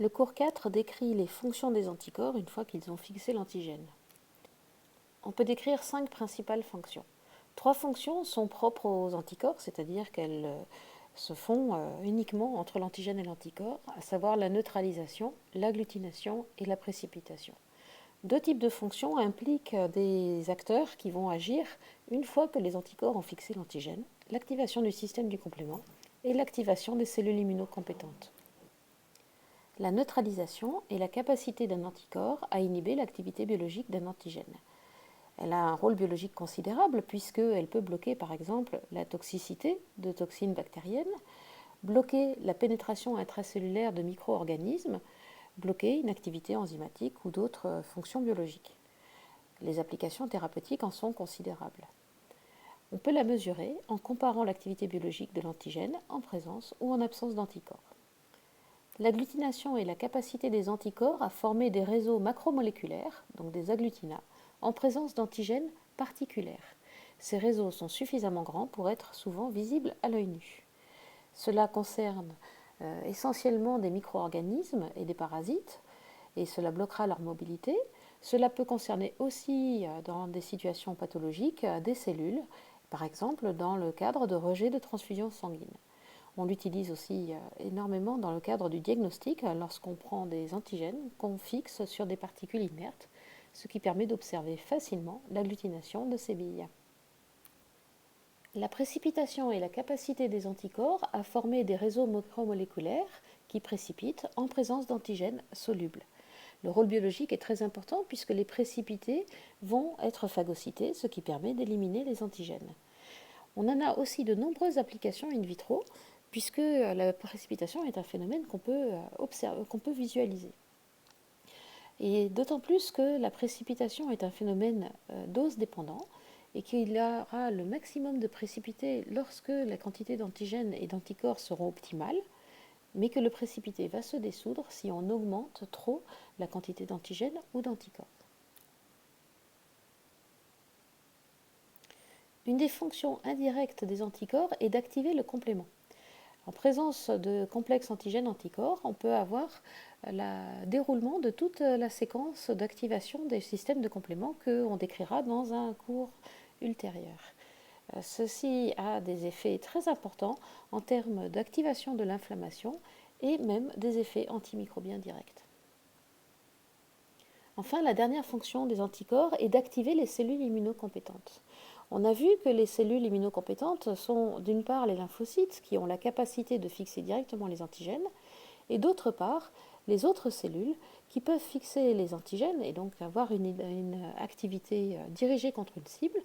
Le cours 4 décrit les fonctions des anticorps une fois qu'ils ont fixé l'antigène. On peut décrire 5 principales fonctions. 3 fonctions sont propres aux anticorps, c'est-à-dire qu'elles se font uniquement entre l'antigène et l'anticorps, à savoir la neutralisation, l'agglutination et la précipitation. 2 types de fonctions impliquent des acteurs qui vont agir une fois que les anticorps ont fixé l'antigène, l'activation du système du complément et l'activation des cellules immunocompétentes. La neutralisation est la capacité d'un anticorps à inhiber l'activité biologique d'un antigène. Elle a un rôle biologique considérable puisqu'elle peut bloquer par exemple la toxicité de toxines bactériennes, bloquer la pénétration intracellulaire de micro-organismes, bloquer une activité enzymatique ou d'autres fonctions biologiques. Les applications thérapeutiques en sont considérables. On peut la mesurer en comparant l'activité biologique de l'antigène en présence ou en absence d'anticorps. L'agglutination est la capacité des anticorps à former des réseaux macromoléculaires, donc des agglutinats, en présence d'antigènes particulaires. Ces réseaux sont suffisamment grands pour être souvent visibles à l'œil nu. Cela concerne essentiellement des micro-organismes et des parasites, et cela bloquera leur mobilité. Cela peut concerner aussi, dans des situations pathologiques, des cellules, par exemple dans le cadre de rejet de transfusion sanguine. On l'utilise aussi énormément dans le cadre du diagnostic lorsqu'on prend des antigènes qu'on fixe sur des particules inertes, ce qui permet d'observer facilement l'agglutination de ces billes. La précipitation est la capacité des anticorps à former des réseaux macromoléculaires qui précipitent en présence d'antigènes solubles. Le rôle biologique est très important puisque les précipités vont être phagocytés, ce qui permet d'éliminer les antigènes. On en a aussi de nombreuses applications in vitro, puisque la précipitation est un phénomène qu'on peut visualiser. Et d'autant plus que la précipitation est un phénomène dose dépendant et qu'il y aura le maximum de précipité lorsque la quantité d'antigènes et d'anticorps seront optimales, mais que le précipité va se dissoudre si on augmente trop la quantité d'antigènes ou d'anticorps. Une des fonctions indirectes des anticorps est d'activer le complément. En présence de complexes antigènes-anticorps, on peut avoir le déroulement de toute la séquence d'activation des systèmes de complément qu'on décrira dans un cours ultérieur. Ceci a des effets très importants en termes d'activation de l'inflammation et même des effets antimicrobiens directs. Enfin, la dernière fonction des anticorps est d'activer les cellules immunocompétentes. On a vu que les cellules immunocompétentes sont d'une part les lymphocytes qui ont la capacité de fixer directement les antigènes et d'autre part les autres cellules qui peuvent fixer les antigènes et donc avoir une activité dirigée contre une cible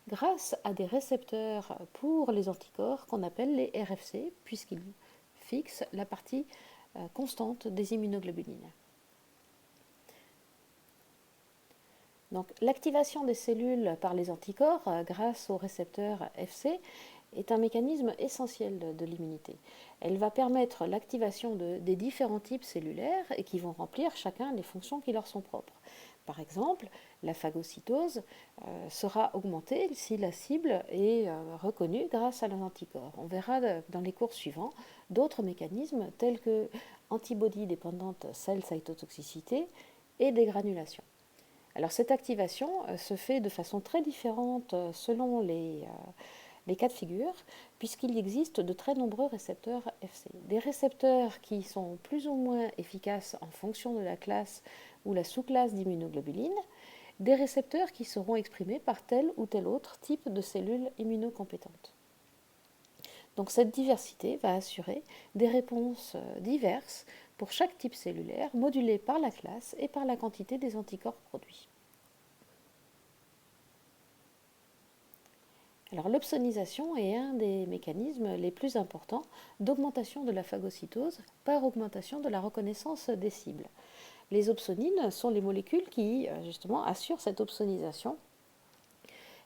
grâce à des récepteurs pour les anticorps qu'on appelle les RFC puisqu'ils fixent la partie constante des immunoglobulines. Donc, l'activation des cellules par les anticorps grâce aux récepteurs FC est un mécanisme essentiel de l'immunité. Elle va permettre l'activation des différents types cellulaires et qui vont remplir chacun les fonctions qui leur sont propres. Par exemple, la phagocytose sera augmentée si la cible est reconnue grâce à l'anticorps. On verra dans les cours suivants d'autres mécanismes tels que antibody dépendante cell cytotoxicité et dégranulation. Alors cette activation se fait de façon très différente selon les cas de figure, puisqu'il existe de très nombreux récepteurs FC. Des récepteurs qui sont plus ou moins efficaces en fonction de la classe ou la sous-classe d'immunoglobulines, des récepteurs qui seront exprimés par tel ou tel autre type de cellules immunocompétentes. Donc cette diversité va assurer des réponses diverses pour chaque type cellulaire, modulées par la classe et par la quantité des anticorps produits. Alors l'opsonisation est un des mécanismes les plus importants d'augmentation de la phagocytose par augmentation de la reconnaissance des cibles. Les opsonines sont les molécules qui justement assurent cette opsonisation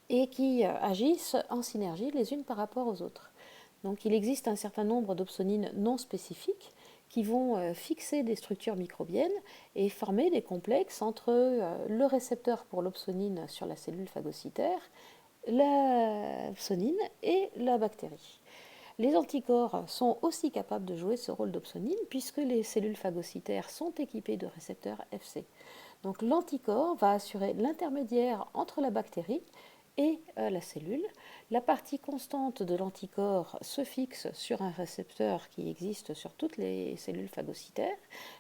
et qui agissent en synergie les unes par rapport aux autres. Donc il existe un certain nombre d'opsonines non spécifiques qui vont fixer des structures microbiennes et former des complexes entre le récepteur pour l'opsonine sur la cellule phagocytaire, la opsonine et la bactérie. Les anticorps sont aussi capables de jouer ce rôle d'opsonine puisque les cellules phagocytaires sont équipées de récepteurs Fc. Donc l'anticorps va assurer l'intermédiaire entre la bactérie et la cellule. La partie constante de l'anticorps se fixe sur un récepteur qui existe sur toutes les cellules phagocytaires.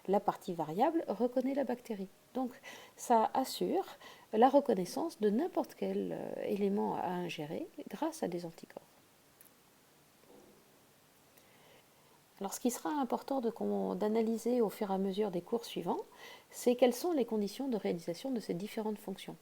La partie variable reconnaît la bactérie. Donc ça assure la reconnaissance de n'importe quel élément à ingérer grâce à des anticorps. Alors ce qui sera important d'analyser au fur et à mesure des cours suivants, c'est quelles sont les conditions de réalisation de ces différentes fonctions.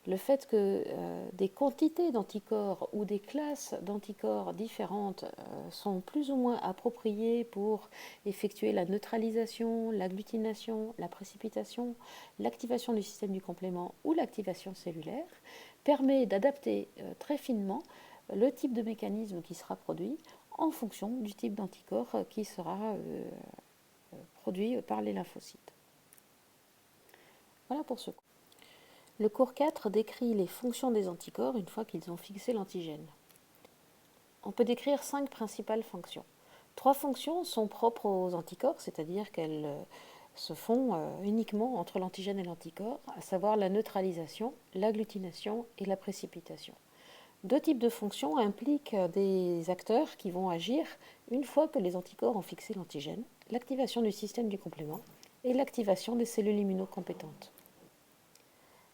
Le fait que des quantités d'anticorps ou des classes d'anticorps différentes sont plus ou moins appropriées pour effectuer la neutralisation, l'agglutination, la précipitation, l'activation du système du complément ou l'activation cellulaire permet d'adapter très finement le type de mécanisme qui sera produit en fonction du type d'anticorps qui sera produit par les lymphocytes. Voilà pour ce cours. Le cours 4 décrit les fonctions des anticorps une fois qu'ils ont fixé l'antigène. On peut décrire 5 principales fonctions. 3 fonctions sont propres aux anticorps, c'est-à-dire qu'elles se font uniquement entre l'antigène et l'anticorps, à savoir la neutralisation, l'agglutination et la précipitation. 2 types de fonctions impliquent des acteurs qui vont agir une fois que les anticorps ont fixé l'antigène, l'activation du système du complément et l'activation des cellules immunocompétentes.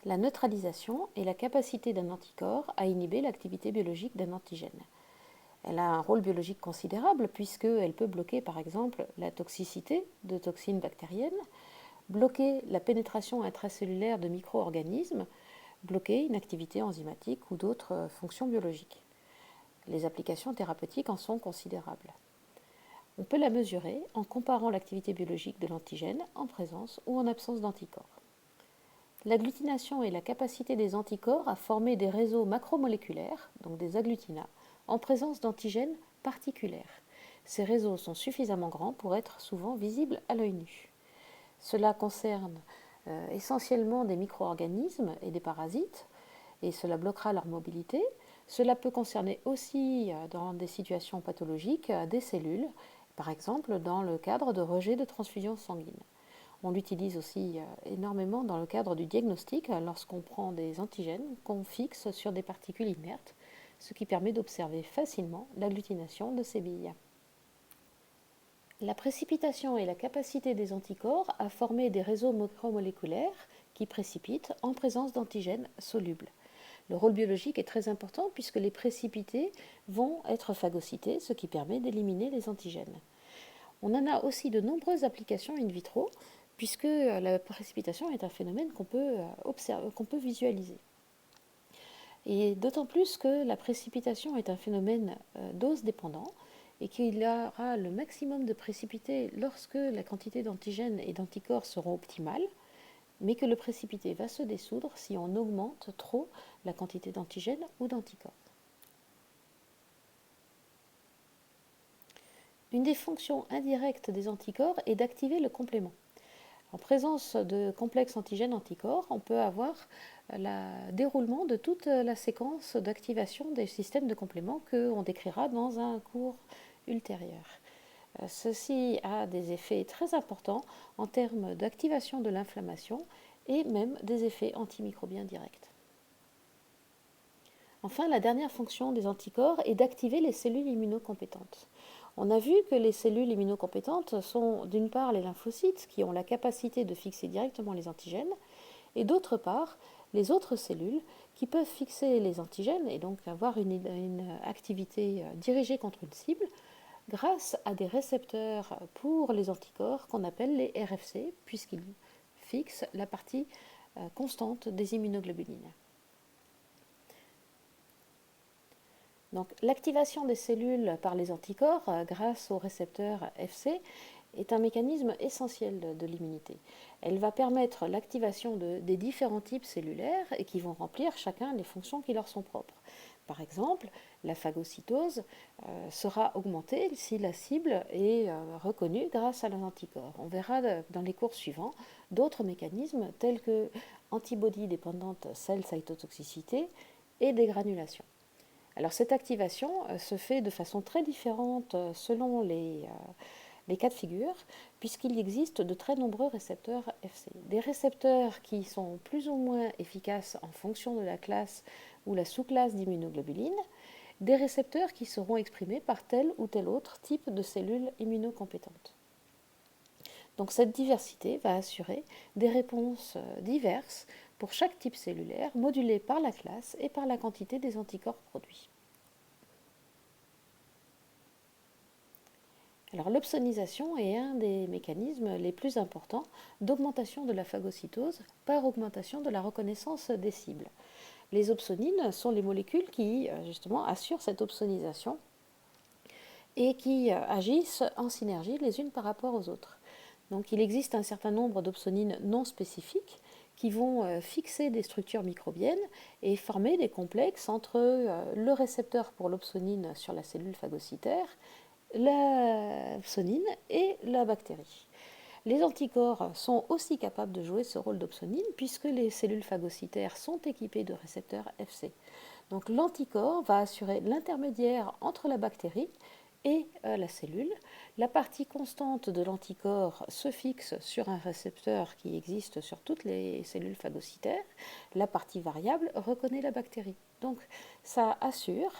La neutralisation est la capacité d'un anticorps à inhiber l'activité biologique d'un antigène. Elle a un rôle biologique considérable puisqu'elle peut bloquer par exemple la toxicité de toxines bactériennes, bloquer la pénétration intracellulaire de micro-organismes, bloquer une activité enzymatique ou d'autres fonctions biologiques. Les applications thérapeutiques en sont considérables. On peut la mesurer en comparant l'activité biologique de l'antigène en présence ou en absence d'anticorps. L'agglutination est la capacité des anticorps à former des réseaux macromoléculaires, donc des agglutinats, en présence d'antigènes particulières. Ces réseaux sont suffisamment grands pour être souvent visibles à l'œil nu. Cela concerne essentiellement des micro-organismes et des parasites, et cela bloquera leur mobilité. Cela peut concerner aussi, dans des situations pathologiques, des cellules, par exemple dans le cadre de rejet de transfusion sanguine. On l'utilise aussi énormément dans le cadre du diagnostic lorsqu'on prend des antigènes qu'on fixe sur des particules inertes, ce qui permet d'observer facilement l'agglutination de ces billes. La précipitation est la capacité des anticorps à former des réseaux macromoléculaires qui précipitent en présence d'antigènes solubles. Le rôle biologique est très important puisque les précipités vont être phagocytés, ce qui permet d'éliminer les antigènes. On en a aussi de nombreuses applications in vitro, puisque la précipitation est un phénomène qu'on peut observer, qu'on peut visualiser. Et d'autant plus que la précipitation est un phénomène dose dépendant et qu'il y aura le maximum de précipité lorsque la quantité d'antigènes et d'anticorps seront optimales, mais que le précipité va se dissoudre si on augmente trop la quantité d'antigènes ou d'anticorps. Une des fonctions indirectes des anticorps est d'activer le complément. En présence de complexes antigènes-anticorps, on peut avoir le déroulement de toute la séquence d'activation des systèmes de complément qu'on décrira dans un cours ultérieur. Ceci a des effets très importants en termes d'activation de l'inflammation et même des effets antimicrobiens directs. Enfin, la dernière fonction des anticorps est d'activer les cellules immunocompétentes. On a vu que les cellules immunocompétentes sont d'une part les lymphocytes qui ont la capacité de fixer directement les antigènes et d'autre part les autres cellules qui peuvent fixer les antigènes et donc avoir une activité dirigée contre une cible grâce à des récepteurs pour les anticorps qu'on appelle les RFC puisqu'ils fixent la partie constante des immunoglobulines. Donc, l'activation des cellules par les anticorps grâce aux récepteurs FC est un mécanisme essentiel de l'immunité. Elle va permettre l'activation des différents types cellulaires et qui vont remplir chacun les fonctions qui leur sont propres. Par exemple, la phagocytose sera augmentée si la cible est reconnue grâce à l'anticorps. On verra dans les cours suivants d'autres mécanismes tels que antibody dépendante cell cytotoxicité et dégranulation. Alors cette activation se fait de façon très différente selon les cas de figure, puisqu'il existe de très nombreux récepteurs Fc. Des récepteurs qui sont plus ou moins efficaces en fonction de la classe ou la sous-classe d'immunoglobuline, des récepteurs qui seront exprimés par tel ou tel autre type de cellules immunocompétentes. Donc cette diversité va assurer des réponses diverses pour chaque type cellulaire, modulées par la classe et par la quantité des anticorps produits. Alors l'opsonisation est un des mécanismes les plus importants d'augmentation de la phagocytose par augmentation de la reconnaissance des cibles. Les opsonines sont les molécules qui justement assurent cette opsonisation et qui agissent en synergie les unes par rapport aux autres. Donc il existe un certain nombre d'opsonines non spécifiques qui vont fixer des structures microbiennes et former des complexes entre le récepteur pour l'opsonine sur la cellule phagocytaire, la opsonine et la bactérie. Les anticorps sont aussi capables de jouer ce rôle d'opsonine puisque les cellules phagocytaires sont équipées de récepteurs Fc. Donc l'anticorps va assurer l'intermédiaire entre la bactérie et la cellule. La partie constante de l'anticorps se fixe sur un récepteur qui existe sur toutes les cellules phagocytaires. La partie variable reconnaît la bactérie. Donc ça assure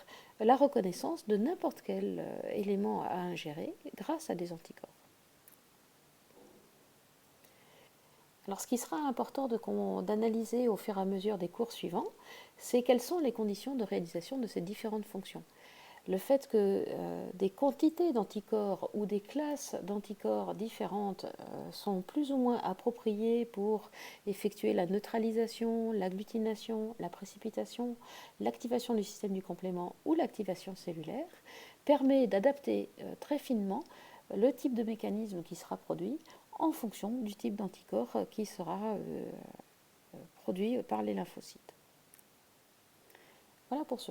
la reconnaissance de n'importe quel élément à ingérer grâce à des anticorps. Alors, ce qui sera important d'analyser au fur et à mesure des cours suivants, c'est quelles sont les conditions de réalisation de ces différentes fonctions. Le fait que des quantités d'anticorps ou des classes d'anticorps différentes sont plus ou moins appropriées pour effectuer la neutralisation, l'agglutination, la précipitation, l'activation du système du complément ou l'activation cellulaire, permet d'adapter très finement le type de mécanisme qui sera produit en fonction du type d'anticorps qui sera produit par les lymphocytes. Voilà pour ce.